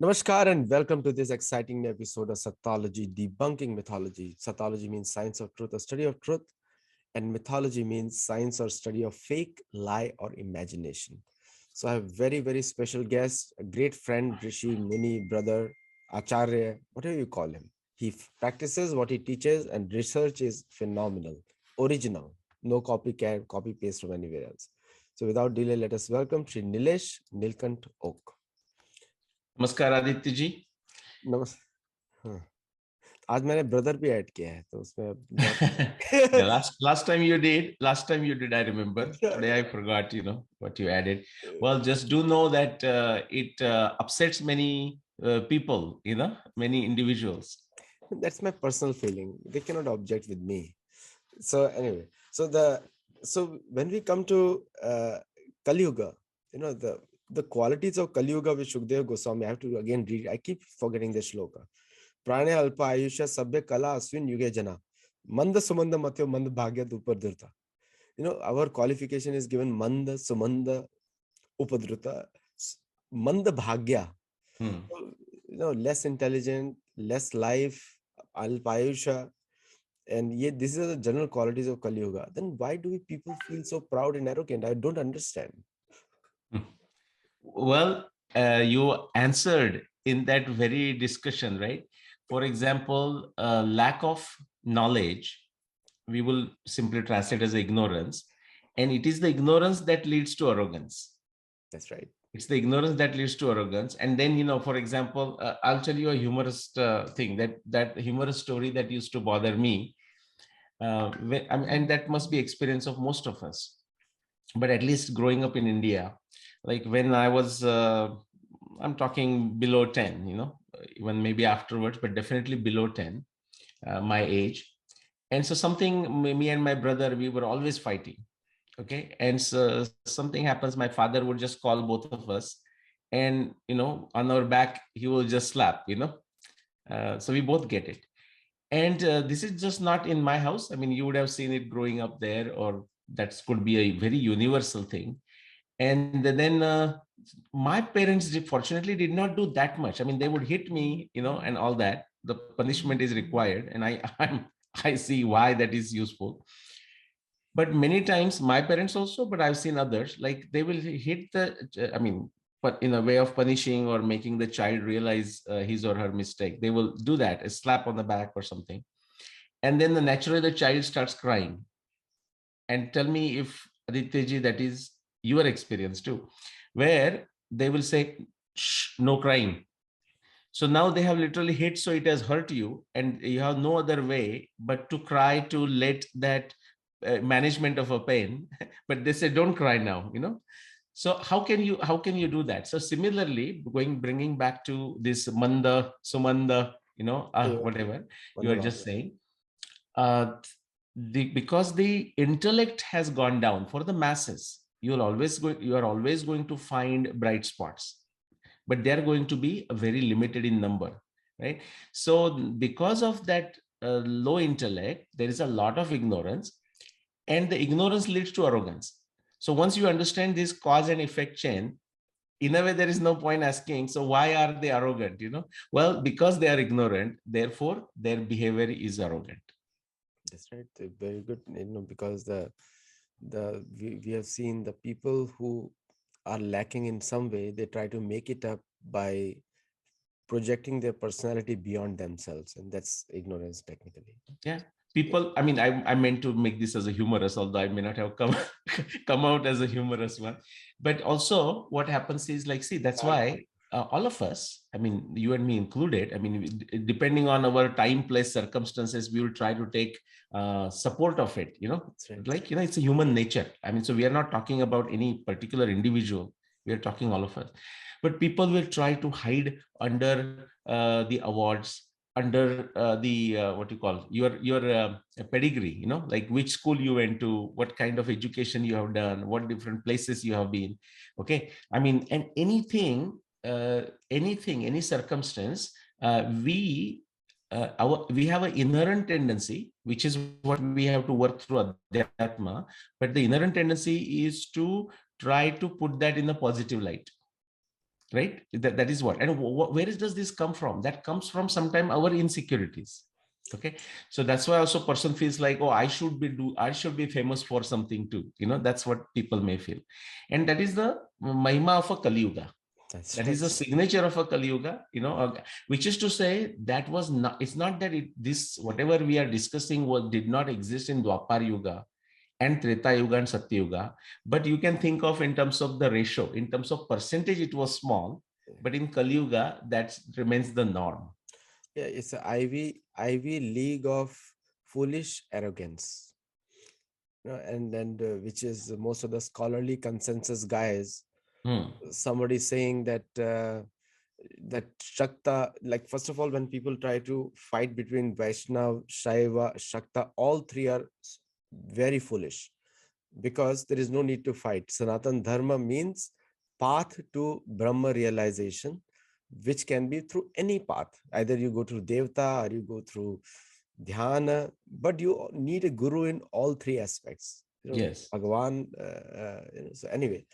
Namaskar and welcome to this exciting new episode of Sattology, debunking mythology. Sattology means science of truth, a study of truth, and mythology means science or study of fake, lie, or imagination. So I have very special guest, a great friend, Rishi, Muni, brother, Acharya, whatever you call him. He practices what he teaches, and research is phenomenal, original, no copycat, copy paste from anywhere else. So without delay, let us welcome Sri Nilesh Nilkant Oak. नमस्कार आदित्य जी. नमस्कार. आज मैंने brother भी add किया है तो उसमें Yeah, last time you did, I remember. Today I forgot, what you added. Well, just do know that it upsets many people, many individuals. That's my personal feeling. They cannot object with me. So anyway, so when we come to Kali Yuga, the qualities of Kali Yuga with Shukdev Goswami, I have to again read. I keep forgetting the shloka. Prane alpa ayusha sabbe kala aswin yuge jana. Manda sumanda matyo mand bhagya upadrita. Our qualification is given manda sumanda upadrita. Manda bhagya. Less intelligent, less life, alpayusha, and yet these are the general qualities of Kali Yuga. Then why do people feel so proud and arrogant? I don't understand. Well, you answered in that very discussion, right? For example, lack of knowledge, we will simply translate as ignorance, and it is the ignorance that leads to arrogance. That's right. It's the ignorance that leads to arrogance. And then, for example, I'll tell you a humorous thing, that humorous story that used to bother me. And that must be experience of most of us. But at least growing up in India, like when I was, I'm talking below 10, even maybe afterwards, but definitely below 10, my age. And so me and my brother, we were always fighting. Okay. And so something happens, my father would just call both of us, and on our back he will just slap. So we both get it. And this is just not in my house. I mean, you would have seen it growing up there, or that could be a very universal thing. And then my parents fortunately did not do that much. I mean, they would hit me, and all that. The punishment is required, and I see why that is useful. But many times my parents also, but I've seen others, like they will hit but in a way of punishing or making the child realize his or her mistake. They will do that, a slap on the back or something. And then naturally the child starts crying. And tell me if, Aditya, that is your experience too, where they will say, shh, no crying. So now they have literally hit, so it has hurt you, and you have no other way but to cry, to let that management of a pain. But they say, don't cry now. So how can you do that? So similarly, bringing back to this manda sumanda, whatever you are just saying, uh, because the intellect has gone down for the masses, you are always going to find bright spots, but they're going to be very limited in number, right? So because of that low intellect, there is a lot of ignorance, and the ignorance leads to arrogance. So once you understand this cause and effect chain, in a way, there is no point asking, so why are they arrogant? Well, because they are ignorant, therefore their behavior is arrogant. That's right. Very good. Because we have seen the people who are lacking in some way, they try to make it up by projecting their personality beyond themselves, and that's ignorance technically. Yeah. People, I mean, I meant to make this as a humorous, although I may not have come out as a humorous one. But also what happens is, like, see, that's why all of us, I mean, you and me included, I mean, depending on our time, place, circumstances, we will try to take support of it, Right. like, it's a human nature. I mean, so we are not talking about any particular individual. We are talking all of us. But people will try to hide under the awards, under what you call your pedigree, like which school you went to, what kind of education you have done, what different places you have been. Okay. I mean, and any circumstance, we have an inherent tendency, which is what we have to work through Adhyatma, but the inherent tendency is to try to put that in a positive light. right? That is what. And where does this come from? That comes from sometime our insecurities. Okay, so that's why also person feels like, oh, I should be famous for something too. That's what people may feel, and that is the mahima of a Kali Yuga. That's That right. is the signature of a Kali Yuga, which is to say that was not. It's not that this whatever we are discussing did not exist in Dwapar Yuga and Treta Yuga and Satya Yuga, but you can think of in terms of the ratio, in terms of percentage, it was small, but in Kali Yuga, that remains the norm. Yeah, it's a Ivy League of foolish arrogance. And which is most of the scholarly consensus guys. Hmm. Somebody saying that Shakta, like first of all, when people try to fight between Vaishnav, Shaiva, Shakta, all three are very foolish, because there is no need to fight. Sanatan Dharma means path to Brahma realization, which can be through any path. Either you go through Devta or you go through Dhyana, but you need a guru in all three aspects. Yes. Bhagavan. So anyway,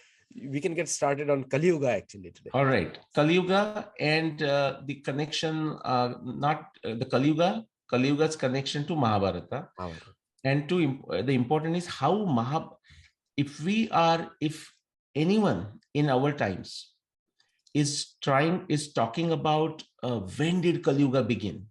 we can get started on Kali Yuga actually today. All right. Kali Yuga and the connection, not the Kali Yuga's connection to Mahabharata. Mahabharata. And the important is how if anyone in our times is talking about when did Kali Yuga begin.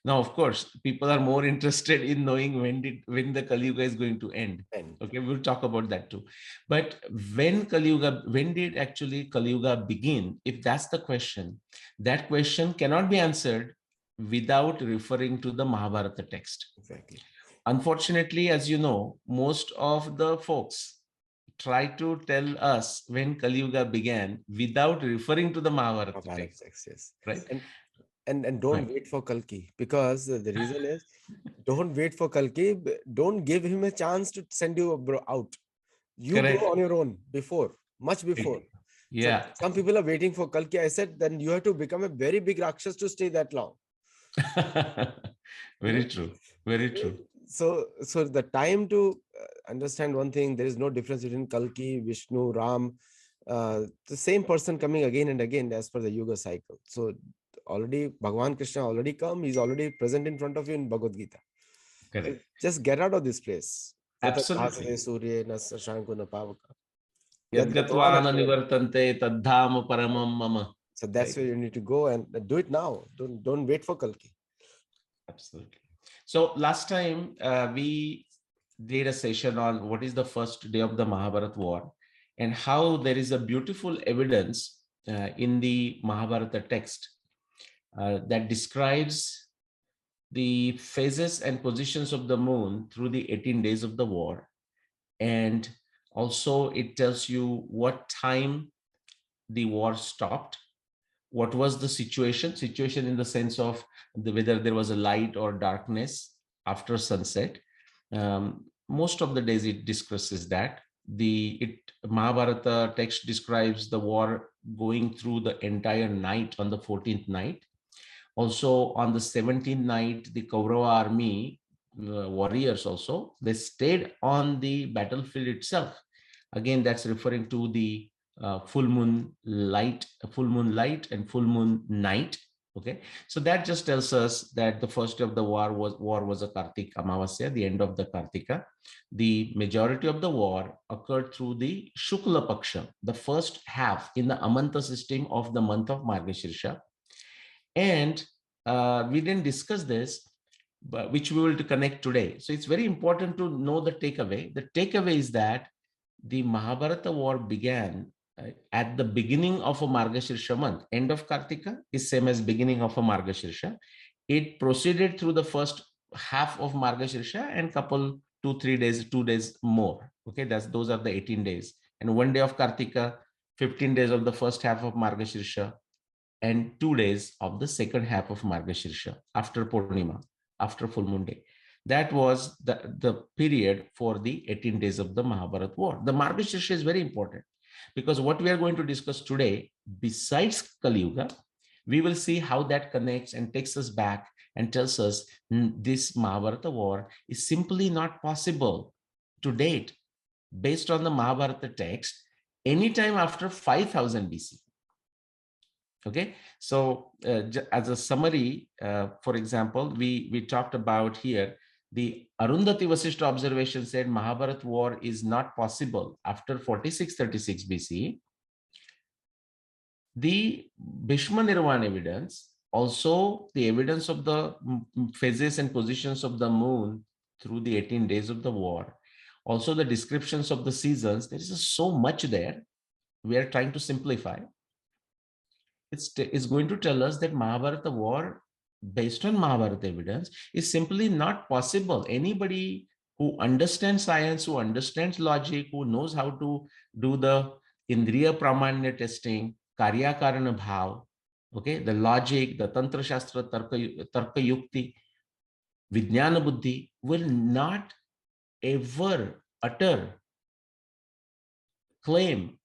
Now, of course, people are more interested in knowing when the Kali Yuga is going to end. And Okay, we'll talk about that too. But when did actually Kali Yuga begin? If that's the question, that question cannot be answered without referring to the Mahabharata text. exactly. Unfortunately, as you know, most of the folks try to tell us when Kali Yuga began without referring to the Mahabharata Mahabharata text, text, yes. right? And don't Right. wait for Kalki, because the reason is, don't wait for Kalki. Don't give him a chance to send you out. You go Correct. on your own before, much before. So Yeah. some people are waiting for Kalki. I said, then you have to become a very big Rakshas to stay that long. You Very know? true. Very true. So the time to understand one thing, there is no difference between Kalki, Vishnu, Ram, the same person coming again and again as per the Yuga cycle. So already Bhagavan Krishna already come, he's already present in front of you in Bhagavad Gita. So Correct. just get out of this place. Yata Absolutely. bhasate surye na sashanko na pavaka. Yad Yadgatva gatva na na nivartante. nivartante tadham paramam mama. So that's Right. where you need to go and do it now. Don't wait for Kalki. Absolutely. So last time we did a session on what is the first day of the Mahabharata war and how there is a beautiful evidence in the Mahabharata text that describes the phases and positions of the moon through the 18 days of the war. And also it tells you what time the war stopped, what was the situation in the sense of whether there was a light or darkness after sunset. Most of the days it discusses that. Mahabharata text describes the war going through the entire night on the 14th night. Also on the 17th night, the Kaurava army warriors also, they stayed on the battlefield itself. Again, that's referring to the full moon light and full moon night. Okay, so that just tells us that the first day of the war was a Kartik Amavasya, the end of the Kartika. The majority of the war occurred through the Shukla Paksha, the first half in the Amanta system of the month of Margashirsha. And we didn't discuss this, but which we will connect today. So it's very important to know the takeaway. The takeaway is that the Mahabharata war began at the beginning of a Margashirsha month. End of Kartika is same as beginning of a Margashirsha. It proceeded through the first half of Margashirsha and couple 2 3 days, 2 days more. Okay, those are the 18 days. And one day of Kartika, 15 days of the first half of Margashirsha, and 2 days of the second half of Margashirsha after Purnima, after full moon day. That was the period for the 18 days of the Mahabharata war. The Margashirsha is very important because what we are going to discuss today, besides Kali Yuga, we will see how that connects and takes us back and tells us this Mahabharata war is simply not possible to date based on the Mahabharata text anytime after 5000 BC. Okay, so as a summary, for example, we talked about here the Arundhati Vasishtha observation said Mahabharat war is not possible after 4636 BC. The Bhishma Nirvan evidence, also the evidence of the phases and positions of the moon through the 18 days of the war, also the descriptions of the seasons, there is so much there. We are trying to simplify. It's going to tell us that Mahabharata war, based on Mahabharata evidence, is simply not possible. Anybody who understands science, who understands logic, who knows how to do the Indriya Pramanya testing, Karya Karana Bhav, okay, the logic, the Tantra Shastra, Tarka Yukti, Vijnana Buddhi, will not ever utter, claim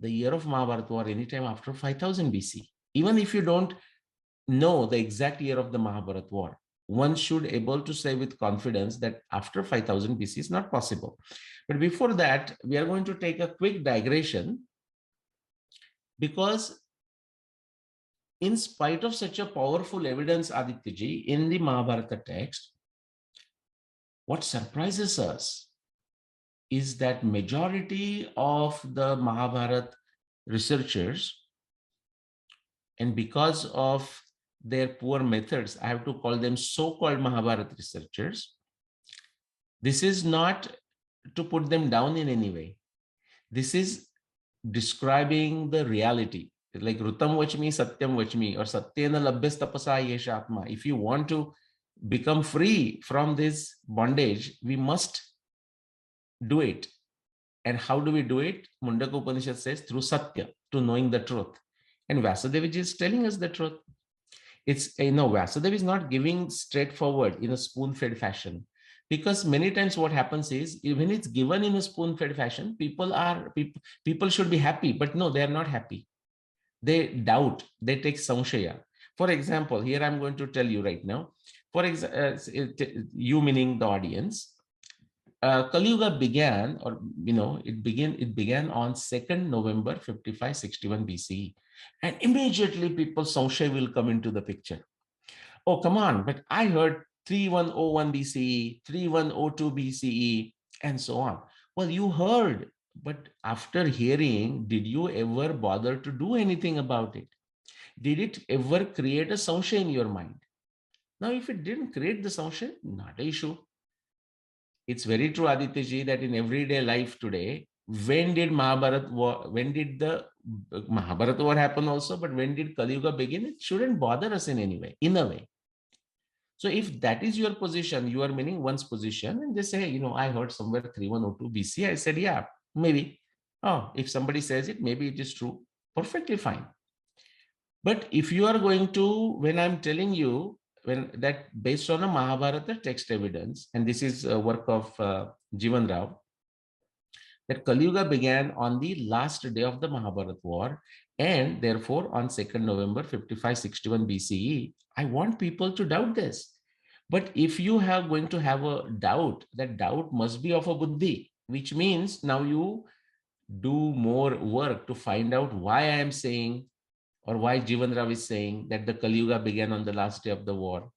the year of Mahabharata war anytime after 5000 BC. Even if you don't know the exact year of the Mahabharata war, one should able to say with confidence that after 5000 BC is not possible. But before that, we are going to take a quick digression, because in spite of such a powerful evidence, Adityaji, in the Mahabharata text, what surprises us is that majority of the Mahabharata researchers, and because of their poor methods, I have to call them so-called Mahabharata researchers. This is not to put them down in any way. This is describing the reality. Like Rutam Vachmi, Satyam Vachmi, or Satyena Labhyas Tapasa Yesha Atma. If you want to become free from this bondage, we must do it. And how do we do it? Mundaka Upanishad says through Satya, to knowing the truth. And Vyasadevji is telling us the truth. It's, Vyasadeva is not giving straightforward in a spoon-fed fashion, because many times what happens is, when it's given in a spoon-fed fashion, people should be happy, but no, they are not happy. They doubt, they take samshaya. For example, here I'm going to tell you right now, for example, you meaning the audience, Kali Yuga began, or it began on 2nd November 5561 BCE, and immediately people samshay will come into the picture. Oh, come on, but I heard 3101 BCE, 3102 BCE, and so on. Well, you heard, but after hearing, did you ever bother to do anything about it? Did it ever create a samshay in your mind? Now, if it didn't create the samshay, not an issue. It's very true, Aditya that in everyday life today, when did Mahabharat war, when did the Mahabharata war happen also, but when did Kali Yuga begin? It shouldn't bother us in any way, in a way. So if that is your position, you are meaning one's position, and they say, I heard somewhere 3102 BC. I said, yeah, maybe. Oh, if somebody says it, maybe it is true. Perfectly fine. But if you are going to, when I'm telling you, when that based on a Mahabharata text evidence, and this is a work of Jivan Rao, that Kali Yuga began on the last day of the Mahabharata war, and therefore on 2nd November 5561 BCE. I want people to doubt this. But if you have going to have a doubt, that doubt must be of a buddhi, which means now you do more work to find out why I am saying, or why Jivan Rao is saying that the Kali Yuga began on the last day of the war.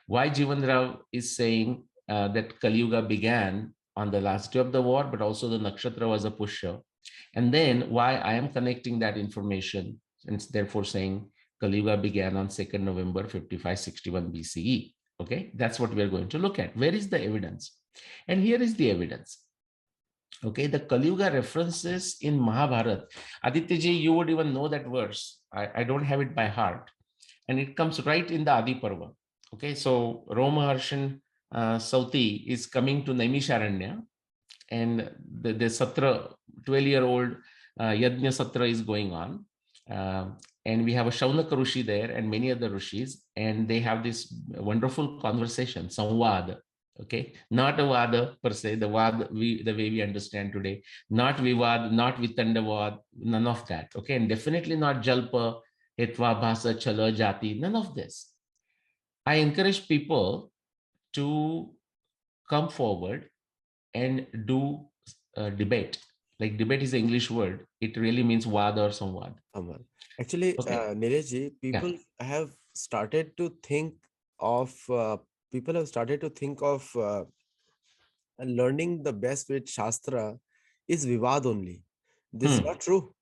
Why Jivan Rao is saying that Kali Yuga began on the last day of the war, but also the nakshatra was a Pushya. And then why I am connecting that information and therefore saying Kali Yuga began on 2nd November 5561 BCE. Okay, that's what we are going to look at. Where is the evidence? And here is the evidence. Okay, the Kali Yuga references in Mahabharata. Aditya you would even know that verse. I don't have it by heart. And it comes right in the Adi Parva. Okay, so Romaharshan Sauti is coming to Naimisharanya, and the Satra, 12-year-old Yajna Satra is going on. And we have a Shaunaka Rishi there and many other Rishis, and they have this wonderful conversation, Samvad. Okay, not a Vada per se, the way we understand today, not Vivad, not Vitandavad, none of that. Okay, and definitely not Jalpa, Hetva, Bhasa, Chala, Jati, none of this. I encourage people to come forward and do debate. Like debate is an English word. It really means vada or samvad. Amal. Actually, Okay. Nilesh, Yeah. have started to think of people have started to think of learning the best with Shastra is Vivad only. This is Hmm. not true,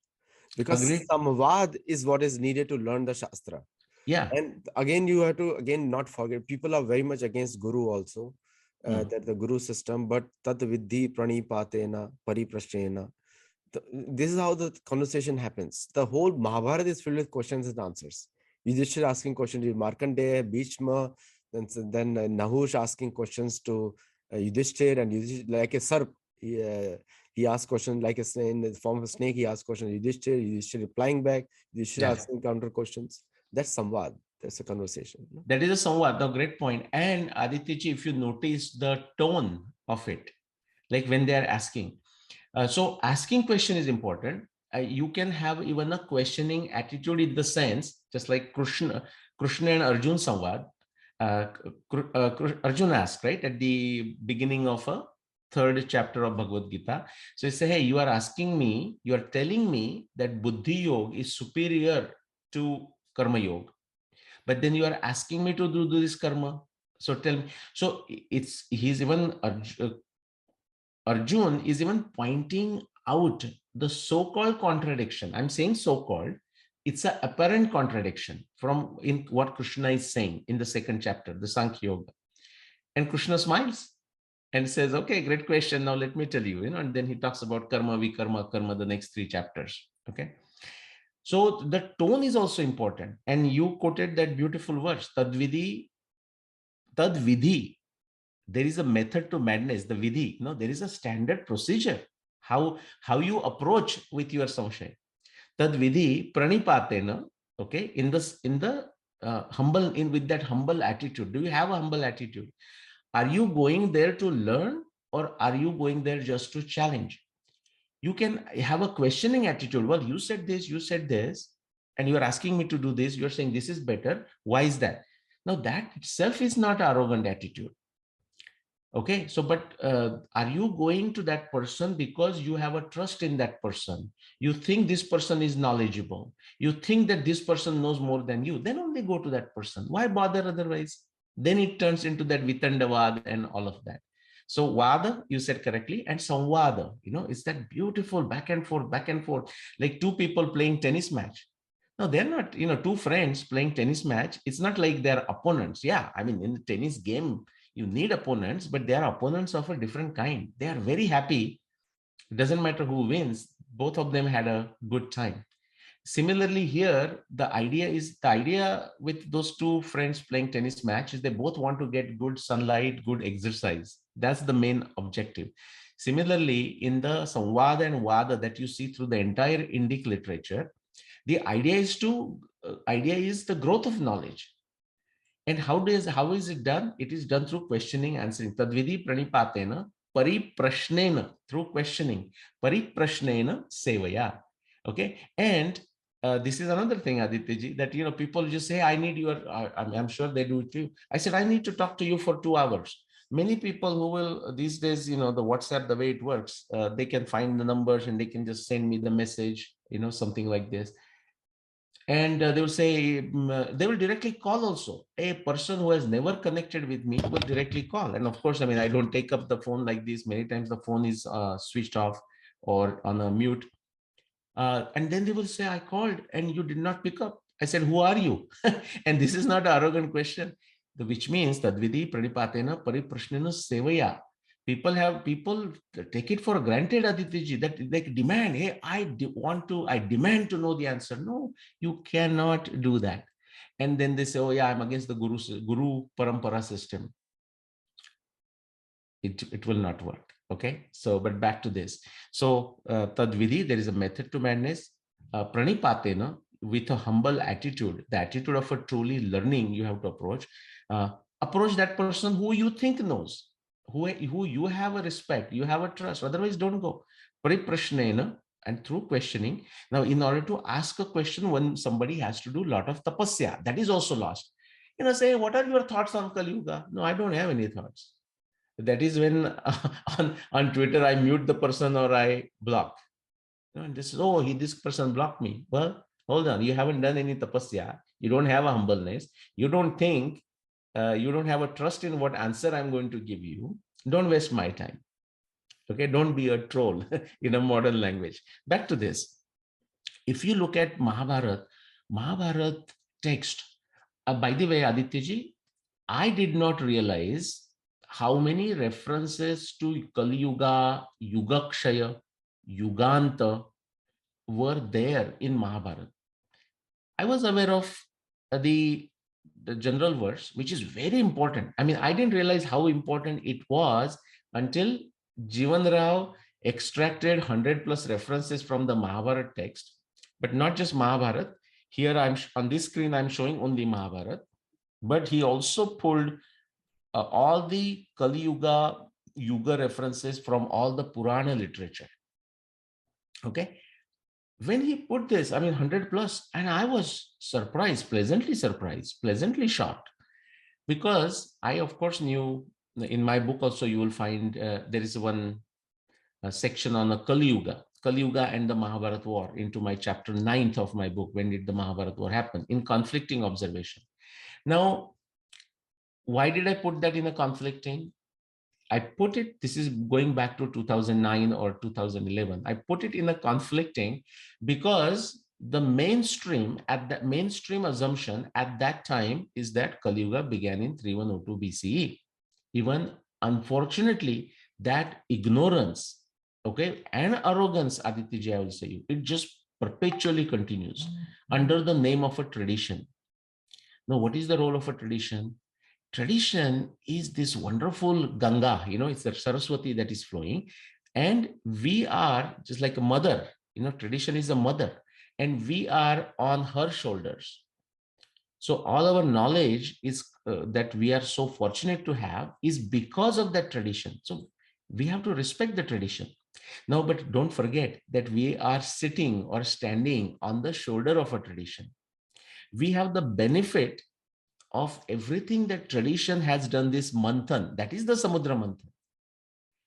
because Agreed. Samvad is what is needed to learn the Shastra. Yeah. And again, you have to again not forget, people are very much against Guru also, Hmm. that the Guru system, but Tad Vidhi Pranipatena Pariprashrena. This is how the conversation happens. The whole Mahabharata is filled with questions and answers. Yudhishthir asking questions to Markandeya, Bhishma, then Nahush asking questions to Yudhishthir, and Yudhishthir, like a serp, he asked questions like a snake, in the form of a snake. He asked questions to Yudhishthir, Yudhishthir replying back, Yudhishthir Yeah. asking counter questions. That's samvad. That's a conversation. No? That is a samvad. No, great point. And Aditya, if you notice the tone of it, like when they are asking, so asking question is important. You can have even a questioning attitude in the sense, just like Krishna and Arjun Samvad. Arjun asked, right, at the beginning of a third chapter of Bhagavad Gita. So he said, hey, you are asking me, you are telling me that Buddhi Yoga is superior to Karma Yoga. But then you are asking me to do this karma. So tell me. So he's even Arjun is even pointing out the so-called contradiction. I'm saying so-called. It's an apparent contradiction from in what Krishna is saying in the second chapter, the Sankhya Yoga. And Krishna smiles and says, "Okay, great question. Now let me tell you." And then he talks about karma, vikarma, karma, the next three chapters. Okay. So the tone is also important. And you quoted that beautiful verse, Tadvidhi, Tadvidhi. There is a method to madness, the vidhi. No, there is a standard procedure. How you approach with your samshay. Tad vidhi pranipatena, okay, in the humble, in with that humble attitude. Do you have a humble attitude? Are you going there to learn, or are you going there just to challenge? You can have a questioning attitude. Well, you said this, and you are asking me to do this. You're saying this is better. Why is that? Now, that itself is not arrogant attitude. Okay, so but are you going to that person because you have a trust in that person? You think this person is knowledgeable. You think that this person knows more than you. Then only go to that person. Why bother otherwise? Then it turns into that vitandavad and all of that. So vada, you said correctly, and samvada, it's that beautiful back and forth, like two people playing tennis match. No, they're not, two friends playing tennis match. It's not like they're opponents. Yeah, I mean, in the tennis game, you need opponents, but they are opponents of a different kind. They are very happy. It doesn't matter who wins. Both of them had a good time. Similarly, here, the idea with those two friends playing tennis match is they both want to get good sunlight, good exercise. That's the main objective. Similarly, in the Samvada and Vada that you see through the entire Indic literature, the idea is the growth of knowledge. And how is it done? It is done through questioning, answering. Tadvidhi pranipatena pariprashnena, through questioning. Pariprashnena sevaya. Okay. And this is another thing, Aditya, that people just say, I need your, I'm sure they do it too. I said, I need to talk to you for 2 hours. Many people who will these days, the WhatsApp, the way it works, they can find the numbers and they can just send me the message, something like this. And they will say, they will directly call also. A person who has never connected with me will directly call. And of course, I mean, I don't take up the phone like this. Many times the phone is switched off or on a mute. And then they will say, I called and you did not pick up. I said, who are you? And this is not an arrogant question, which means Tadvidhi Pranipatena Pariprashnena Sevaya. People take it for granted, Aditya, that they demand, hey, I demand to know the answer. No, you cannot do that. And then they say, oh yeah, I'm against the Guru Parampara system. It will not work. Okay. So, but back to this. So, Tadvidhi, there is a method to madness. Pranipatena, with a humble attitude, the attitude of a truly learning, you have to approach that person who you think knows, who you have a respect, you have a trust. Otherwise, don't go. Pariprashnena, and through questioning. Now, in order to ask a question, when somebody has to do a lot of tapasya, that is also lost. Say, what are your thoughts on Kali Yuga? No, I don't have any thoughts. That is when on Twitter I mute the person or I block. And this is, oh, this person blocked me. Well, hold on, you haven't done any tapasya, you don't have a humbleness, you don't think, you don't have a trust in what answer I'm going to give you. Don't waste my time. Okay, don't be a troll in a modern language. Back to this. If you look at Mahabharat text, by the way, Adityaji, I did not realize how many references to Kali Yuga, Yugakshaya, Yuganta were there in Mahabharata. I was aware of the general verse, which is very important. I mean, I didn't realize how important it was until Jivan Rao extracted 100 plus references from the Mahabharata text, but not just Mahabharata. Here I'm on this screen, I'm showing only Mahabharata, but he also pulled all the Kali Yuga references from all the Purana literature. Okay. When he put this, I mean, 100 plus, and I was surprised, pleasantly shocked, because I, of course, knew in my book also, you will find there is one section on a Kali Yuga and the Mahabharata War into my chapter 9th of my book. When did the Mahabharata War happen? In conflicting observation. Now, why did I put that in a conflicting? I put it, this is going back to 2009 or 2011. I put it in a conflicting because the mainstream assumption at that time is that Kali Yuga began in 3102 BCE. Even unfortunately, that ignorance, okay, and arrogance, Aditya, I will say, it just perpetually continues under the name of a tradition. Now, what is the role of a tradition? Tradition is this wonderful Ganga, it's the Saraswati that is flowing. And we are just like a mother, tradition is a mother, and we are on her shoulders. So all our knowledge is that we are so fortunate to have is because of that tradition. So we have to respect the tradition. Now, but don't forget that we are sitting or standing on the shoulder of a tradition. We have the benefit of everything that tradition has done, this manthan, that is the Samudra Manthan.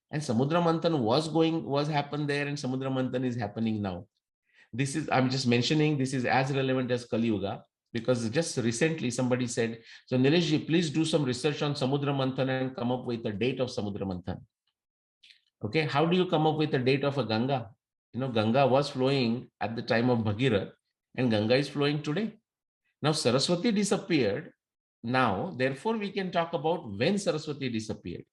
And Samudra Manthan was happened there, and Samudra Manthan is happening now. This is, I'm just mentioning, this is as relevant as Kali Yuga, because just recently somebody said, so Nilesh, please do some research on Samudra Manthan and come up with a date of Samudra Manthan. Okay, how do you come up with a date of a Ganga? Ganga was flowing at the time of Bhagirath, and Ganga is flowing today. Now Saraswati disappeared. Now, therefore, we can talk about when Saraswati disappeared.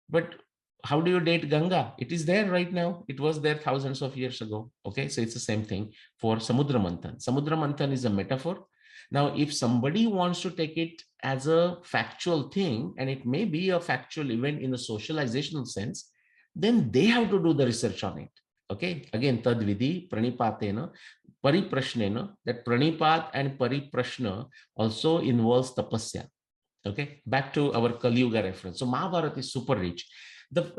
But how do you date Ganga? It is there right now. It was there thousands of years ago. Okay, so it's the same thing for Samudra Manthan. Samudra Manthan is a metaphor. Now, if somebody wants to take it as a factual thing, and it may be a factual event in a socializational sense, then they have to do the research on it. Okay, again, tadvidi pranipatena pariprashnena, that pranipat and pariprashna also involves tapasya. Okay, back to our Kali Yuga reference. So Mahabharata is super rich. The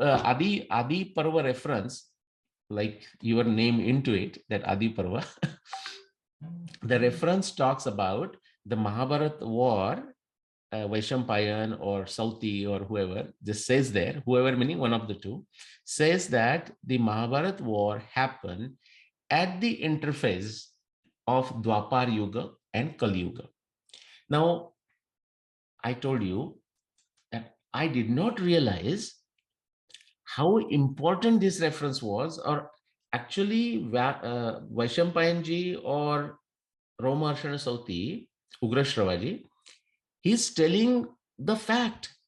Adi Parva reference, like your name into it, that Adi Parva, the reference talks about the Mahabharata war. Vaishampayan or Sauti or whoever just says there, whoever meaning one of the two, says that the Mahabharata war happened at the interface of Dwapar Yuga and Kali Yuga. Now, I told you that I did not realize how important this reference was, or actually Vaishampayanji or Romaharshana Sauti, Ugrashravaji, he's telling the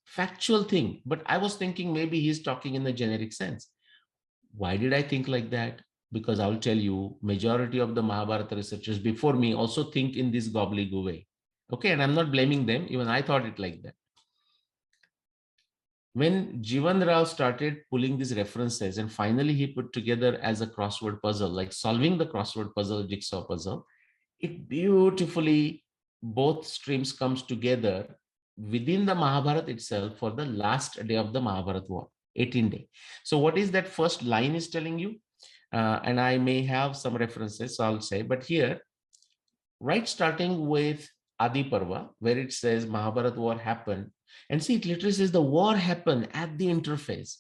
factual thing, but I was thinking maybe he's talking in the generic sense. Why did I think like that? Because I'll tell you, majority of the Mahabharata researchers before me also think in this gobbledygook way. Okay, and I'm not blaming them. Even I thought it like that. When Jivan Rao started pulling these references and finally he put together as a crossword puzzle, like solving the crossword puzzle, jigsaw puzzle, it beautifully, both streams comes together within the Mahabharata itself for the last day of the Mahabharata war, 18 day. So what is that first line is telling you? And I may have some references, so I'll say, but here, right, starting with Adi Parva, where it says Mahabharata war happened, and see, it literally says the war happened at the interface.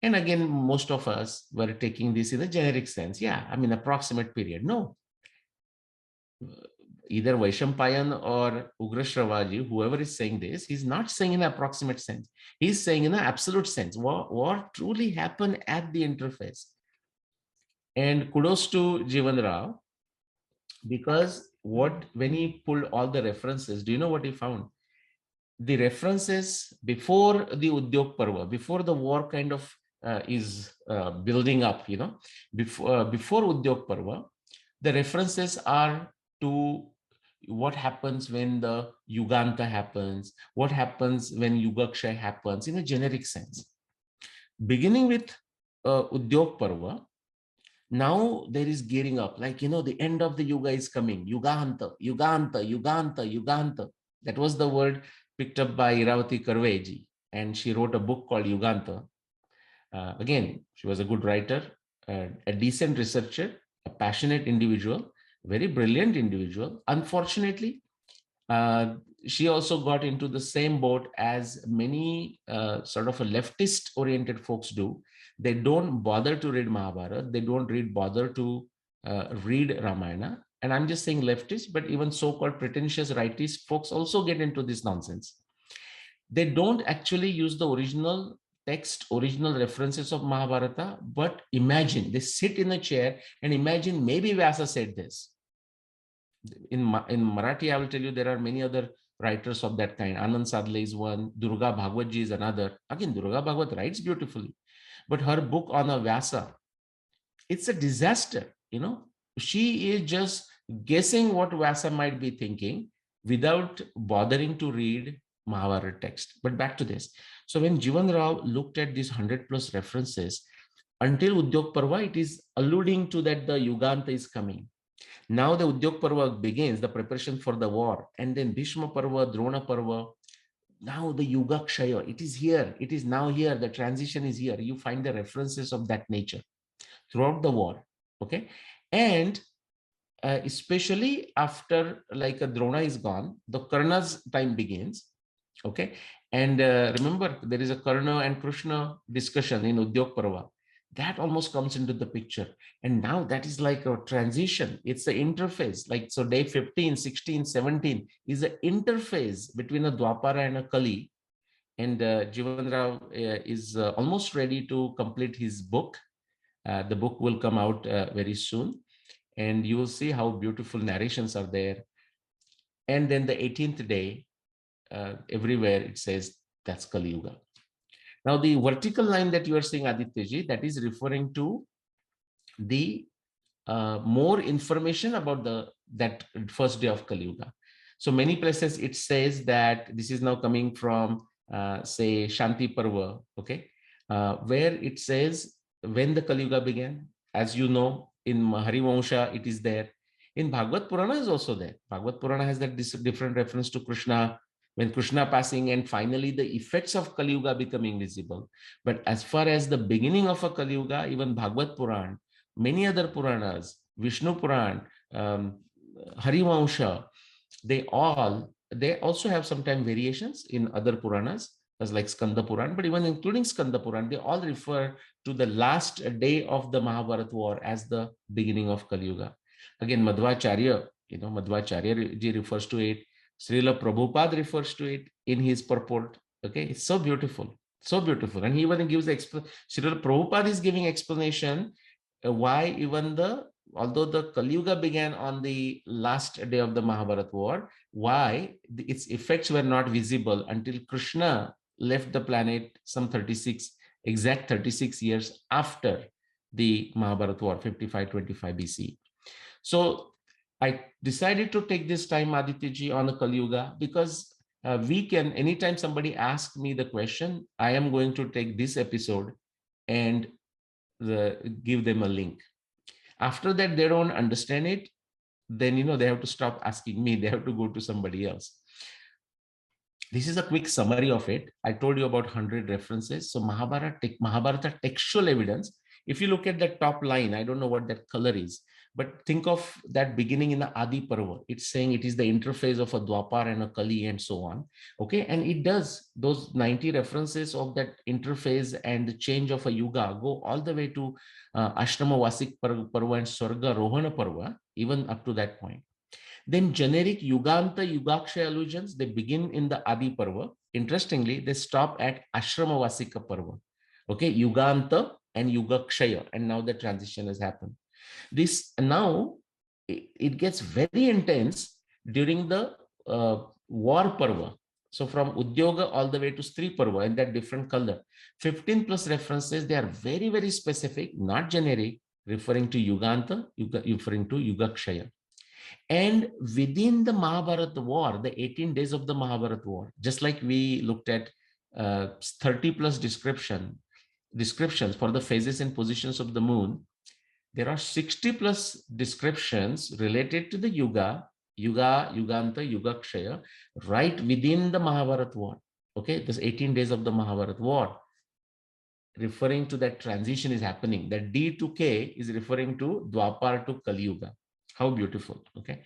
And again, most of us were taking this in a generic sense. Yeah, I mean, approximate period. No, either Vaishampayan or Ugrashravaji, whoever is saying this, he's not saying in an approximate sense. He's saying in an absolute sense. What truly happened at the interface? And kudos to Jivan Rao, because when he pulled all the references, do you know what he found? The references before the Udyog Parva, before the war kind of is building up, before Udyog Parva, the references are to what happens when the Yuganta happens, what happens when Yugakshay happens in a generic sense. Beginning with Udyog Parva, now there is gearing up, like, the end of the Yuga is coming. Yuganta, Yuganta, Yuganta, Yuganta. That was the word picked up by Iravati Karveji, and she wrote a book called Yuganta. Again, she was a good writer, a decent researcher, a passionate individual, very brilliant individual. Unfortunately, uh, she also got into the same boat as many sort of a leftist oriented folks do. They don't bother to read Mahabharata. They don't bother to read Ramayana. And I'm just saying leftist, but even so-called pretentious rightist folks also get into this nonsense. They don't actually use the original text, original references of Mahabharata, but imagine, they sit in a chair and imagine maybe Vyasa said this. In Marathi, I will tell you, there are many other writers of that kind. Anand Sadle is one, Durga Bhagwat ji is another. Again, Durga Bhagwat writes beautifully, but her book on a Vyasa, it's a disaster. She is just guessing what Vyasa might be thinking without bothering to read Mahabharata text. But back to this. So when Jivan Rao looked at these 100 plus references, until Udyog Parva, it is alluding to that the Yuganta is coming. Now the Udyog Parva begins, the preparation for the war, and then Bhishma Parva, Drona Parva. Now the Yuga Kshaya, it is here. It is now here. The transition is here. You find the references of that nature throughout the war. Okay. And especially after like a Drona is gone, the Karna's time begins. Okay. And remember, there is a Karna and Krishna discussion in Udyog Parva. That almost comes into the picture. And now that is like a transition. It's the interface. Like, so day 15, 16, 17 is the interface between a Dwapara and a Kali. And Jivan Rao is almost ready to complete his book. The book will come out very soon. And you will see how beautiful narrations are there. And then the 18th day, everywhere it says that's Kali Yuga. Now, the vertical line that you are seeing, Adityaji, that is referring to the more information about that first day of Kali Yuga. So many places it says that this is now coming from, say, Shanti Parva, okay, where it says when the Kali Yuga began. As you know, in Harivansha, it is there. In Bhagavad Purana is also there. Bhagavad Purana has that different reference to Krishna, when Krishna passing, and finally the effects of Kali Yuga becoming visible. But as far as the beginning of a Kali Yuga, even Bhagavad Purana, many other Puranas, Vishnu Puran, Harivansha, they also have sometimes variations in other Puranas, as like Skanda Puran, but even including Skanda Puran, they all refer to the last day of the Mahabharata war as the beginning of Kali Yuga. Again, Madhvacharya, Madhvacharya ji refers to it. Srila Prabhupada refers to it in his purport. Okay, it's so beautiful, so beautiful. And he even gives Srila Prabhupada is giving explanation why even although the Kali Yuga began on the last day of the Mahabharata war, why its effects were not visible until Krishna left the planet some 36 years after the Mahabharata war, 55-25 BC. So I decided to take this time, Adityaji, on a Kali Yuga, because we can, anytime somebody asks me the question, I am going to take this episode and give them a link. After that, they don't understand it, then they have to stop asking me. They have to go to somebody else. This is a quick summary of it. I told you about 100 references. So Mahabharata textual evidence. If you look at the top line, I don't know what that color is, But think of that beginning in the Adi Parva. It's saying it is the interface of a Dwapar and a Kali and so on. Okay, and it does. Those 90 references of that interface and the change of a yuga go all the way to Ashrama Vasik Parva and Swarga Rohana Parva, even up to that point. Then generic Yuganta Yugakshaya allusions, they begin in the Adi Parva. Interestingly, they stop at Ashrama Vasika Parva. Okay, Yuganta and Yugakshaya, and now the transition has happened. This now it gets very intense during the war Parva. So from Udyoga all the way to Stri Parva in that different color. 15 plus references, they are very, very specific, not generic, referring to Yuganta, referring to Yugakshaya. And within the Mahabharata War, the 18 days of the Mahabharata War, just like we looked at 30 plus descriptions for the phases and positions of the moon, there are 60 plus descriptions related to the Yuga, Yuganta, Yugakshaya, right within the Mahabharata War. Okay, this 18 days of the Mahabharata War, referring to that transition is happening. That D to K is referring to Dwapar to Kali Yuga. How beautiful. Okay.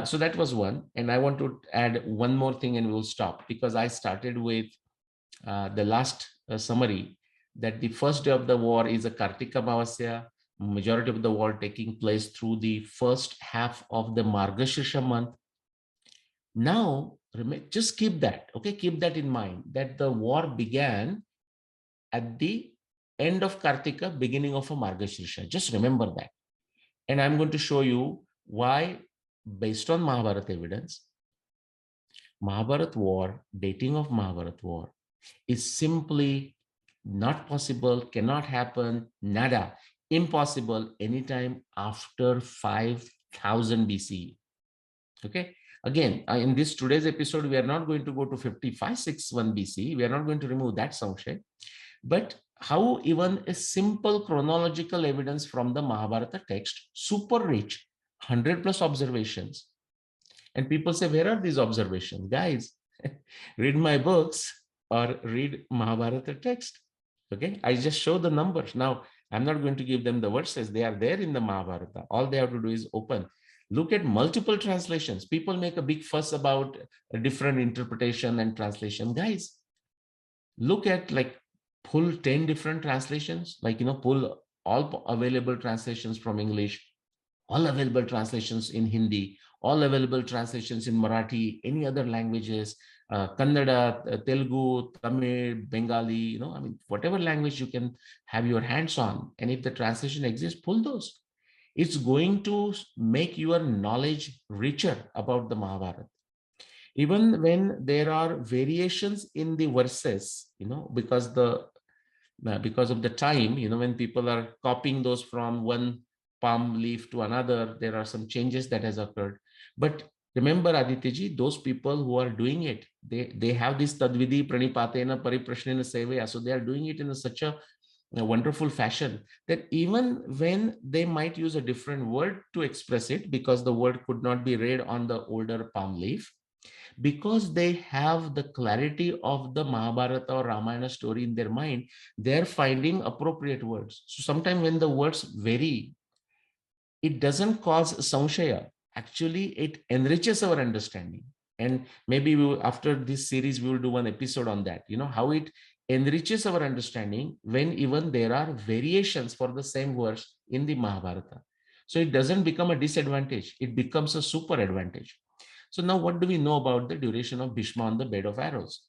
So that was one. And I want to add one more thing and we'll stop, because I started with the last summary that the first day of the war is a Kartika Amavasya, majority of the war taking place through the first half of the Margashirsha month. Now, just keep that, okay? Keep that in mind, that the war began at the end of Kartika, beginning of a Margashirsha. Just remember that. And I'm going to show you why, based on Mahabharata evidence, Mahabharata War, dating of Mahabharata War, is simply not possible, cannot happen, nada, impossible anytime after 5000 BCE. Okay. Again, in this today's episode, we are not going to go to 5561 BCE. We are not going to remove that Samshay. But how even a simple chronological evidence from the Mahabharata text, super rich, 100 plus observations. And people say, where are these observations? Guys, read my books or read Mahabharata text. Okay, I just show the numbers. Now, I'm not going to give them the verses. They are there in the Mahabharata. All they have to do is open. Look at multiple translations. People make a big fuss about a different interpretation and translation. Guys, look at, like, pull 10 different translations, like, pull all available translations from English, all available translations in Hindi, all available translations in Marathi, any other languages, Kannada, Telugu, Tamil, Bengali, I mean, whatever language you can have your hands on. And if the translation exists, pull those. It's going to make your knowledge richer about the Mahabharata. Even when there are variations in the verses, because of the time, when people are copying those from one palm leaf to another, there are some changes that has occurred. But remember, Adityaji, those people who are doing it, they have this tadvidi pranipatena pariprashnena seveya. So they are doing it in such a wonderful fashion that even when they might use a different word to express it, because the word could not be read on the older palm leaf, because they have the clarity of the Mahabharata or Ramayana story in their mind, they're finding appropriate words. So sometimes when the words vary, it doesn't cause samshaya. Actually, it enriches our understanding. And maybe after this series, we will do one episode on that, how it enriches our understanding when even there are variations for the same words in the Mahabharata. So it doesn't become a disadvantage. It becomes a super advantage. So now what do we know about the duration of Bhishma on the bed of arrows?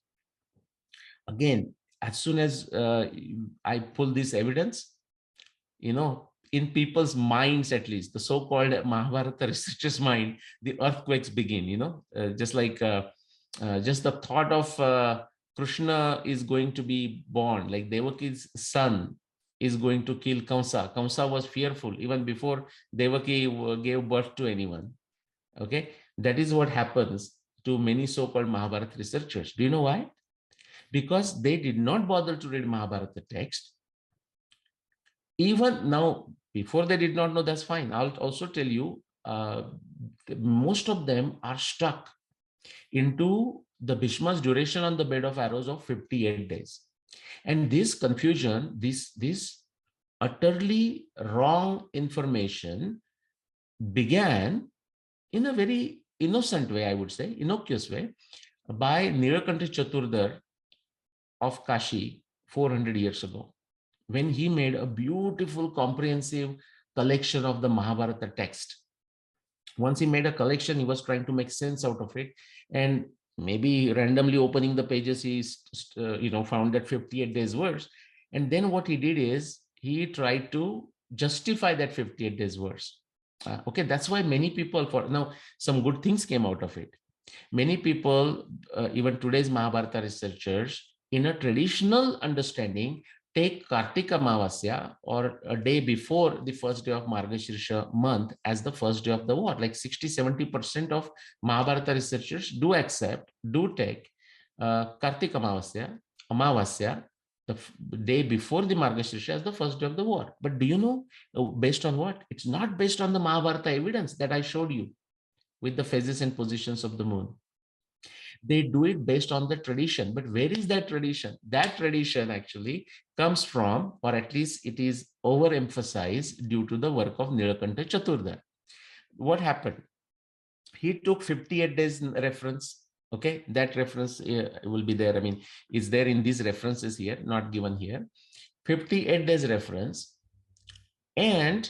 Again, as soon as I pull this evidence, in people's minds, at least the so-called Mahabharata researchers' mind, the earthquakes begin, just like just the thought of Krishna is going to be born, like Devaki's son is going to kill Kamsa. Kamsa was fearful even before Devaki gave birth to anyone. Okay, that is what happens to many so-called Mahabharata researchers. Do you know why? Because they did not bother to read Mahabharata text. Even now, before they did not know, that's fine. I'll also tell you, most of them are stuck into the Bhishma's duration on the bed of arrows of 58 days. And this confusion, this utterly wrong information began in a very innocent way, I would say, innocuous way, by Nilakanta Chaturdar of Kashi 400 years ago, when he made a beautiful, comprehensive collection of the Mahabharata text. Once he made a collection, he was trying to make sense out of it, and maybe randomly opening the pages, he found that 58 days verse, and then what he did is he tried to justify that 58 days verse. Okay, that's why many people, for now, some good things came out of it. Many people, even today's Mahabharata researchers, in a traditional understanding, take Kartika Amavasya, or a day before the first day of Margashirsha month, as the first day of the war. Like 60-70% of Mahabharata researchers do accept, do take Kartika Amavasya, the day before the Margashirsha, as the first day of the war. But do you know, based on what? It's not based on the Mahabharata evidence that I showed you with the phases and positions of the moon. They do it based on the tradition. But where is that tradition? That tradition actually comes from, or at least it is overemphasized due to the work of Nilakanta Chaturdar. What happened? He took 58 days reference. Okay, that reference will be there. I mean, it's there in these references here, not given here. 58 days reference. And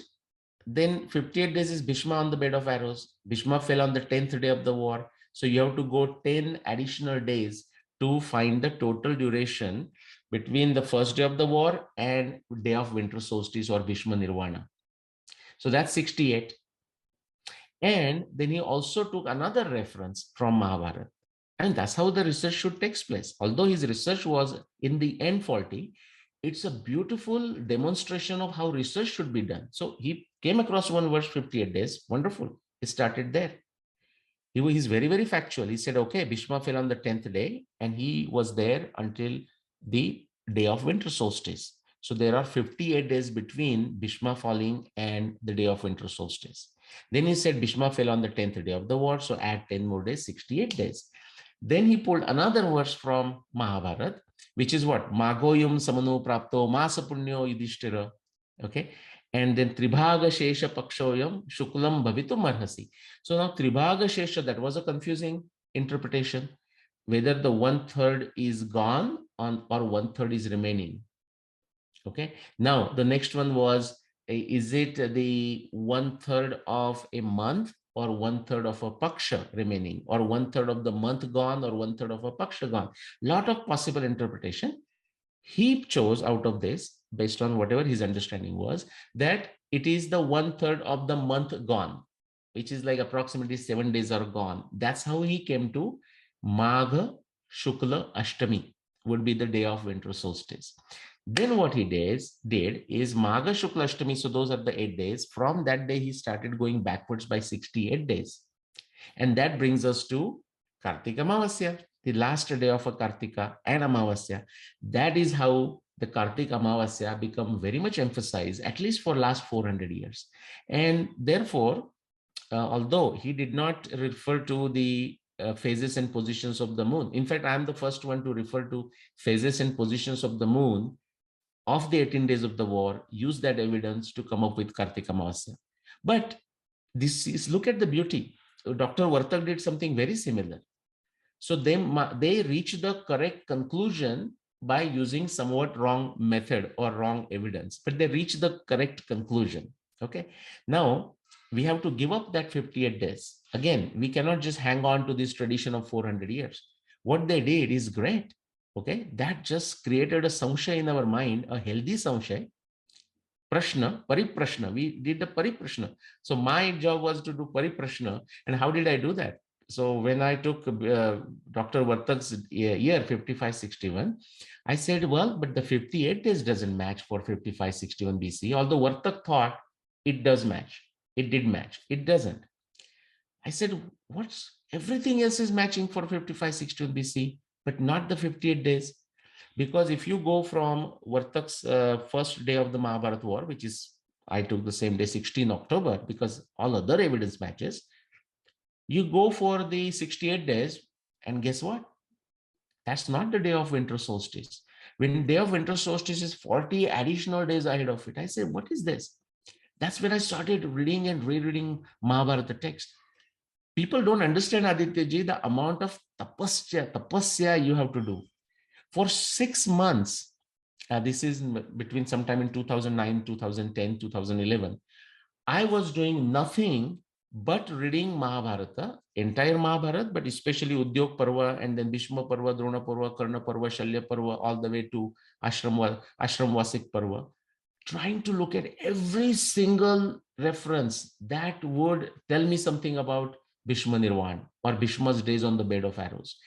then 58 days is Bhishma on the bed of arrows. Bhishma fell on the 10th day of the war. So you have to go 10 additional days to find the total duration between the first day of the war and day of winter solstice or Bhishma Nirvana. So that's 68. And then he also took another reference from Mahabharata. And that's how the research should take place. Although his research was in the end faulty, it's a beautiful demonstration of how research should be done. So he came across one verse, 58 days. Wonderful. He started there. He's very, very factual. He said, okay, Bhishma fell on the 10th day, and he was there until the day of winter solstice. So there are 58 days between Bhishma falling and the day of winter solstice. Then he said Bhishma fell on the 10th day of the war. So add 10 more days, 68 days. Then he pulled another verse from Mahabharata, which is what? Magoyum samano prapto masa punyo yudhishthira. Okay. And then Tribhaga Shesha Pakshoyam Shuklam Bhavitum Arhasi. So now Tribhaga Shesha, that was a confusing interpretation, whether the 1/3 is gone on or 1/3 is remaining. Okay. Now the next one was, is it the 1/3 of a month or 1/3 of a paksha remaining, or 1/3 of the month gone or 1/3 of a paksha gone? Lot of possible interpretation. He chose out of this, based on whatever his understanding was, that it is the 1/3 of the month gone, which is like approximately 7 days are gone. That's how he came to Magha Shukla Ashtami would be the day of winter solstice. Then what he did is Magha Shukla Ashtami, so those are the 8 days. From that day, he started going backwards by 68 days. And that brings us to Kartika Amavasya, the last day of a Kartika and Amavasya. That is how the Kartika Amavasya become very much emphasized, at least for last 400 years. And therefore, although he did not refer to the phases and positions of the moon. In fact, I am the first one to refer to phases and positions of the moon of the 18 days of the war, use that evidence to come up with Kartika Amavasya. But this is, look at the beauty. Dr. Vartak did something very similar. So they reached the correct conclusion by using somewhat wrong method or wrong evidence, but they reached the correct conclusion. Okay. Now we have to give up that 58 days. Again, we cannot just hang on to this tradition of 400 years. What they did is great. Okay. That just created a samshay in our mind, a healthy samshay. Prashna, Pariprashna. We did the Pariprashna. So my job was to do Pariprashna. And how did I do that? So when I took Dr. Vartak's year 5561, I said, well, but the 58 days doesn't match for 5561 BC. Although Vartak thought it does match. It did match. It doesn't. I said, what's everything else is matching for 5561 BC, but not the 58 days. Because if you go from Vartak's first day of the Mahabharata War, which is, I took the same day, 16 October, because all other evidence matches, you go for the 68 days, and guess what? That's not the day of winter solstice. When day of winter solstice is 40 additional days ahead of it, I say, what is this? That's when I started reading and rereading Mahabharata text. People don't understand, Aditya ji, the amount of tapasya you have to do. For 6 months, this is between sometime in 2009, 2010, 2011, I was doing nothing but reading Mahabharata, entire Mahabharata, but especially Udyog Parva and then Bhishma Parva, Drona Parva, Karna Parva, Shalya Parva, all the way to Ashram Vasik Parva, trying to look at every single reference that would tell me something about Bhishma Nirvan or Bhishma's days on the bed of arrows.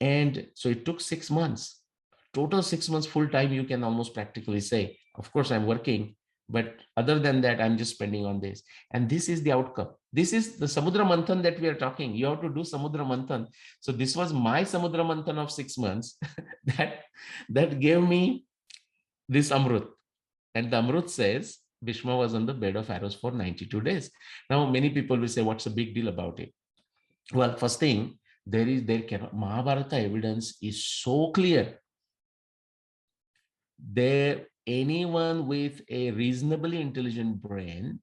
And so it took 6 months, total 6 months full time, you can almost practically say. Of course, I'm working, but other than that, I'm just spending on this. And this is the outcome. This is the Samudra Manthan that we are talking. You have to do Samudra Manthan. So this was my Samudra Manthan of 6 months that gave me this Amrut. And the Amrut says Bhishma was on the bed of arrows for 92 days. Now, many people will say, what's the big deal about it? Well, first thing, there cannot, Mahabharata evidence is so clear. There, anyone with a reasonably intelligent brain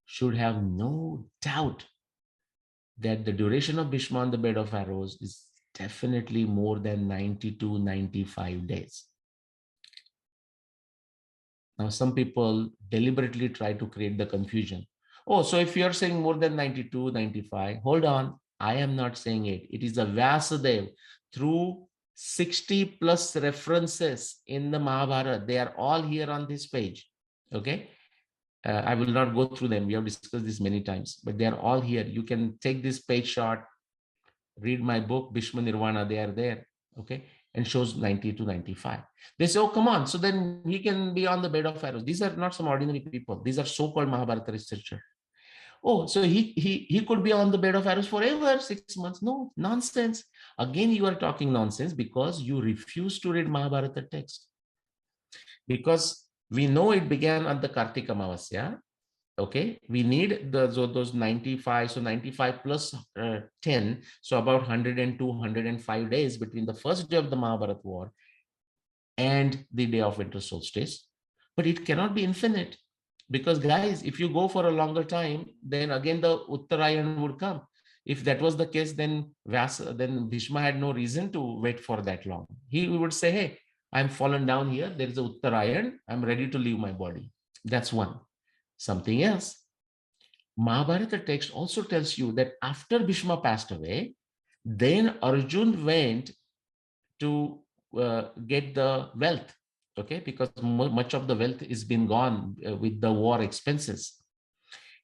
should have no doubt that the duration of Bhishma on the bed of arrows is definitely more than 92, 95 days. Now, some people deliberately try to create the confusion. Oh, so if you're saying more than 92, 95, hold on. I am not saying it. It is a Vyasadeva through 60 plus references in the Mahabharata. They are all here on this page. Okay. I will not go through them. We have discussed this many times, but they are all here. You can take this page shot, read my book, Bhishma Nirvana. They are there. Okay. And shows 90 to 95. They say, oh, come on. So then he can be on the bed of arrows. These are not some ordinary people. These are so-called Mahabharata researchers. Oh, so he could be on the bed of arrows forever, 6 months. No, nonsense. Again, you are talking nonsense because you refuse to read Mahabharata text. Because we know it began at the Kartika Amavasya. Okay, we need those 95, so 95 plus 10, so about 102, 105 days between the first day of the Mahabharata War and the day of winter solstice. But it cannot be infinite, because guys, if you go for a longer time, then again the Uttarayan would come. If that was the case, then Bhishma had no reason to wait for that long. He would say, hey, I'm fallen down here, there is a Uttarayan, I'm ready to leave my body. That's one. Something else, Mahabharata text also tells you that after Bhishma passed away, then Arjun went to get the wealth, okay, because much of the wealth has been gone with the war expenses.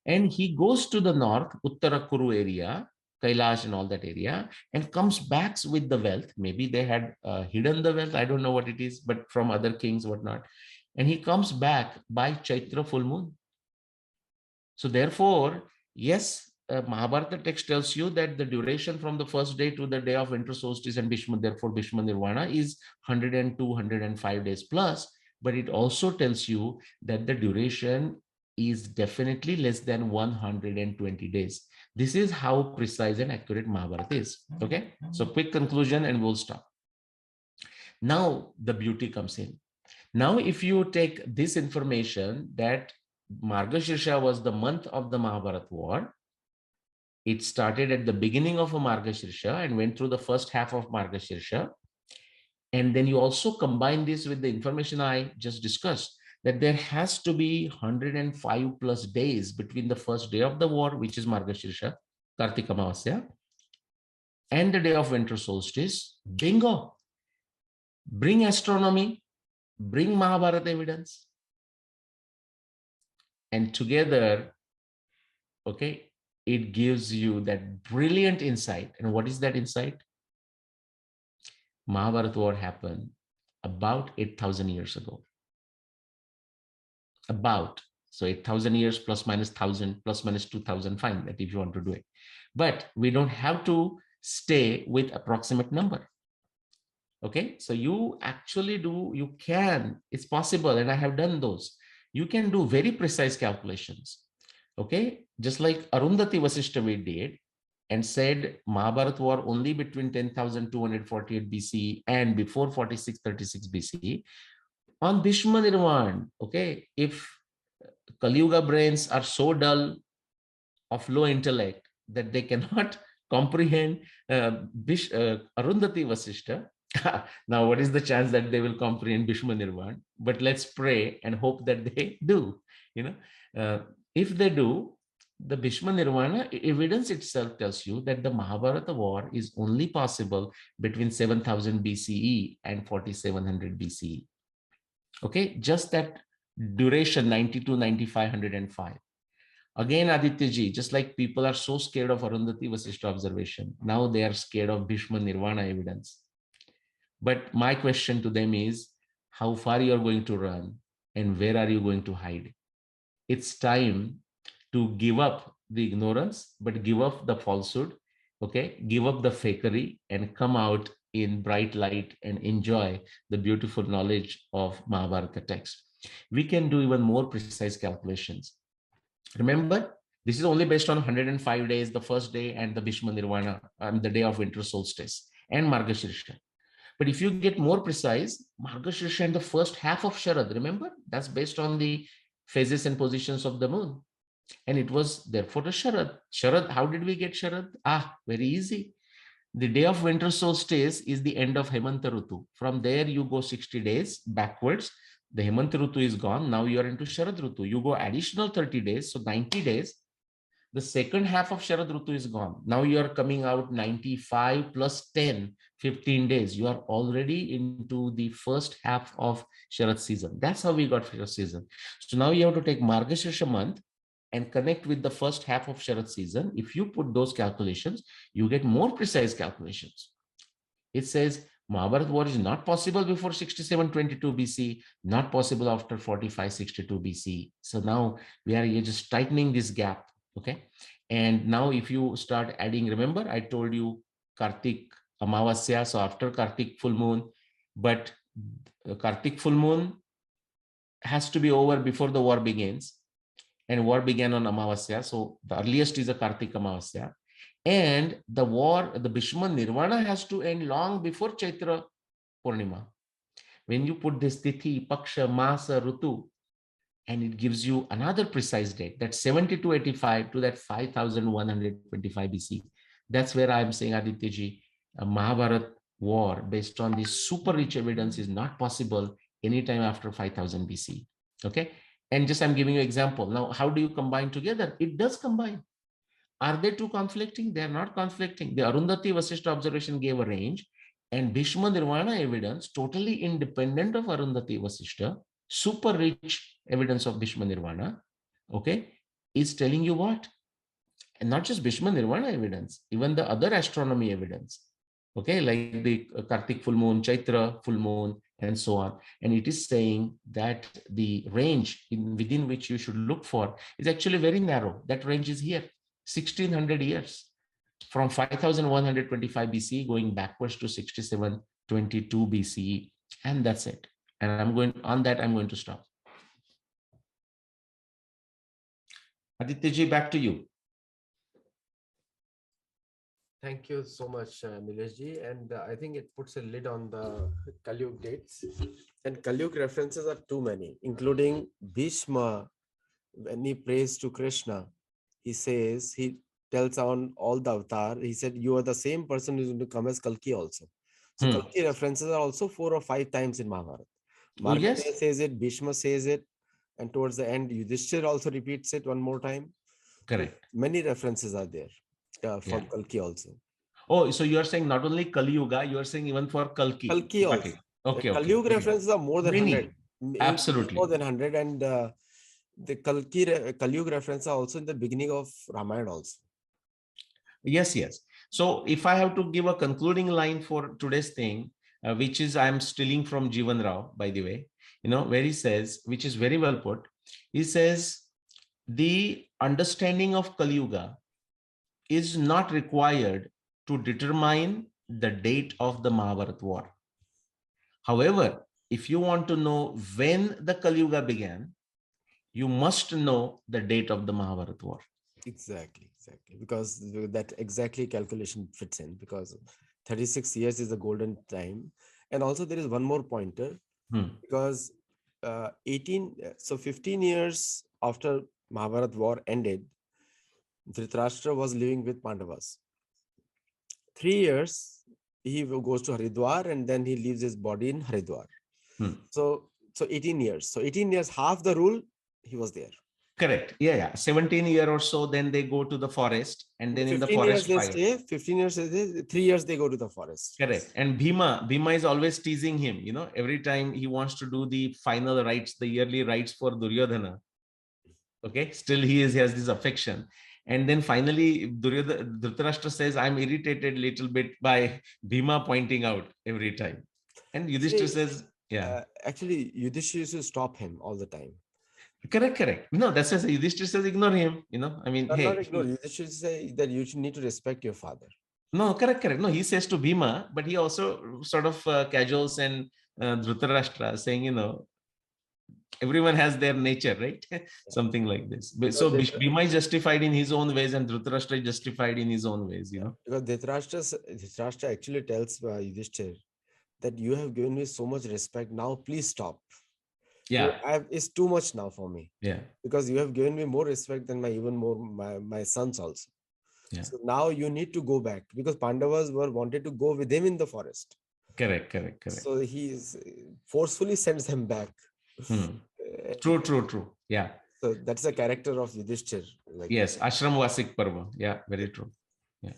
And he goes to the north, Uttara Kuru area, Kailash and all that area, and comes back with the wealth. Maybe they had hidden the wealth, I don't know what it is, but from other kings, whatnot. And he comes back by Chaitra full moon. So therefore, yes, Mahabharata text tells you that the duration from the first day to the day of winter solstice and Bhishma, therefore Bhishma Nirvana, is 102, 105 days plus. But it also tells you that the duration is definitely less than 120 days. This is how precise and accurate Mahabharata is. Okay, so quick conclusion and we'll stop. Now the beauty comes in. Now, if you take this information that Margashirsha was the month of the Mahabharata War, it started at the beginning of a Margashirsha and went through the first half of Margashirsha. And then you also combine this with the information I just discussed, that there has to be 105 plus days between the first day of the war, which is Margashirsha, Kartika Amavasya, and the day of winter solstice. Bingo! Bring astronomy, bring Mahabharata evidence, and together, okay, it gives you that brilliant insight. And what is that insight? Mahabharata War happened about 8,000 years ago. About. So 8,000 years plus minus 1,000 plus minus 2,000, fine, that if you want to do it. But we don't have to stay with approximate number. Okay, so you actually you can, it's possible, and I have done those. You can do very precise calculations. Okay, just like Arundhati Vasishtha did and said Mahabharata war only between 10,248 BC and before 4636 BC. On Bhishma Nirvan, okay, if Kali Yuga brains are so dull, of low intellect, that they cannot comprehend Arundhati Vasishta. Now, what is the chance that they will comprehend Bhishma Nirvana? But let's pray and hope that they do. You know, if they do, the Bhishma Nirvana evidence itself tells you that the Mahabharata war is only possible between 7000 BCE and 4700 BCE. Okay, just that duration, 92, 95, 105. Again, Aditya ji, just like people are so scared of Arundhati Vasishta observation, now they are scared of Bhishma Nirvana evidence. But my question to them is, how far you are going to run and where are you going to hide? It's time to give up the ignorance, but give up the falsehood, okay? Give up the fakery and come out in bright light and enjoy the beautiful knowledge of Mahabharata text. We can do even more precise calculations. Remember, this is only based on 105 days, the first day and the Bhishma Nirvana, the day of winter solstice and Margashirsha. But if you get more precise, Margashirsha and the first half of Sharad, remember, that's based on the phases and positions of the moon. And it was therefore a Sharad. Sharad, how did we get Sharad? Very easy. The day of winter solstice is the end of Hemanta Rutu. From there, you go 60 days backwards. The Hemanta Rutu is gone. Now you are into Sharad Rutu. You go additional 30 days, so 90 days. The second half of Sharad Rutu is gone. Now you are coming out 95 plus 10, 15 days. You are already into the first half of Sharad season. That's how we got Sharad season. So now you have to take Margashirsha month and connect with the first half of Sharad season. If you put those calculations, you get more precise calculations. It says Mahabharata war is not possible before 6722 BC, not possible after 4562 BC. So now we are just tightening this gap. Okay. And now if you start adding, remember, I told you Kartik Amavasya, so after Kartik full moon, but Kartik full moon has to be over before the war begins. And war began on Amavasya. So the earliest is a Kartik Amavasya. And the war, the Bhishma Nirvana has to end long before Chaitra Purnima. When you put this Tithi, Paksha, Masa, Rutu, and it gives you another precise date, that 7285 to that 5125 BC. That's where I'm saying, Aditya ji, a Mahabharat war based on this super rich evidence is not possible anytime after 5000 BC. Okay. And just I'm giving you an example. Now, how do you combine together? It does combine. Are they two conflicting? They are not conflicting. The Arundhati Vasishta observation gave a range, and Bhishma Nirvana evidence, totally independent of Arundhati Vasishta, super rich evidence of Bhishma Nirvana, okay, is telling you what? And not just Bhishma Nirvana evidence, even the other astronomy evidence, okay, like the Kartik full moon, Chaitra full moon, and so on. And it is saying that the range within which you should look for is actually very narrow. That range is here, 1600 years, from 5125 BCE going backwards to 6722 BCE. And that's it. And I'm going to stop. Aditya ji, back to you. Thank you so much, Nilesh ji. And I think it puts a lid on the Kali Yuga dates. And Kali Yuga references are too many, including Bhishma. When he prays to Krishna, he says, he tells on all the avatar, he said, you are the same person who's going to come as Kalki also. So Kalki references are also 4 or 5 times in Mahabharata. Markandeya says it, Bhishma says it, and towards the end, Yudhishthir also repeats it one more time. Correct. So many references are there for Kalki also. Oh, so you are saying not only Kali Yuga, you are saying even for Kalki. Kalki also. Okay. Kali Yuga references are more than 100. Absolutely. More than 100. And the Kali Yuga references are also in the beginning of Ramayana also. Yes. So if I have to give a concluding line for today's thing, which is I'm stealing from Jivan Rao, by the way, where he says, which is very well put, he says, the understanding of Kali Yuga is not required to determine the date of the Mahabharata war. However, if you want to know when the Kali Yuga began, you must know the date of the Mahabharata war. Exactly. Because that exactly calculation fits in, because 36 years is the golden time. And also there is one more pointer, because 15 years after Mahabharat war ended, Dhritarashtra was living with Pandavas. 3 years, he goes to Haridwar and then he leaves his body in Haridwar. Hmm. So 18 years. So 18 years, half the rule, he was there. Correct. Yeah, yeah. 17 year or so, then they go to the forest, and then in the 15 years forest they fight. stay, 15 years they stay, 3 years they go to the forest. Correct. And Bhima is always teasing him, every time he wants to do the final rites, the yearly rites for Duryodhana. Okay, still he has this affection. And then finally, Dhritarashtra says, I'm irritated a little bit by Bhima pointing out every time. And Yudhishthira See, says, yeah. actually, Yudhishthira used to stop him all the time. Correct. No, that's just Yudhishthira says, ignore him. I mean, Not hey, ignore. Yudhishthira say that you should need to respect your father. no, correct. No, he says to Bhima, but he also sort of cajoles and Dhritarashtra, saying, everyone has their nature, right? Something like this. So Bhima is justified in his own ways, and Dhritarashtra is justified in his own ways, Because Dhritarashtra actually tells Yudhishthira that you have given me so much respect. Now, please stop. Yeah. It's too much now for me. Yeah. Because you have given me more respect than my sons also. Yeah. So now you need to go back because Pandavas wanted to go with him in the forest. Correct. So he forcefully sends them back. True. Yeah. So that's the character of Yudhishthir. Yes, Ashram Vasik Parva. Yeah, very true. Yeah.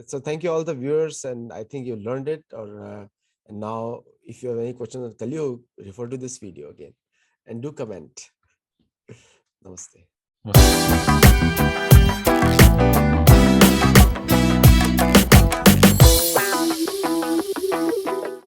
So thank you all the viewers, and I think you learned it. And now, if you have any questions on Kali Yuga, refer to this video again, and do comment. Namaste.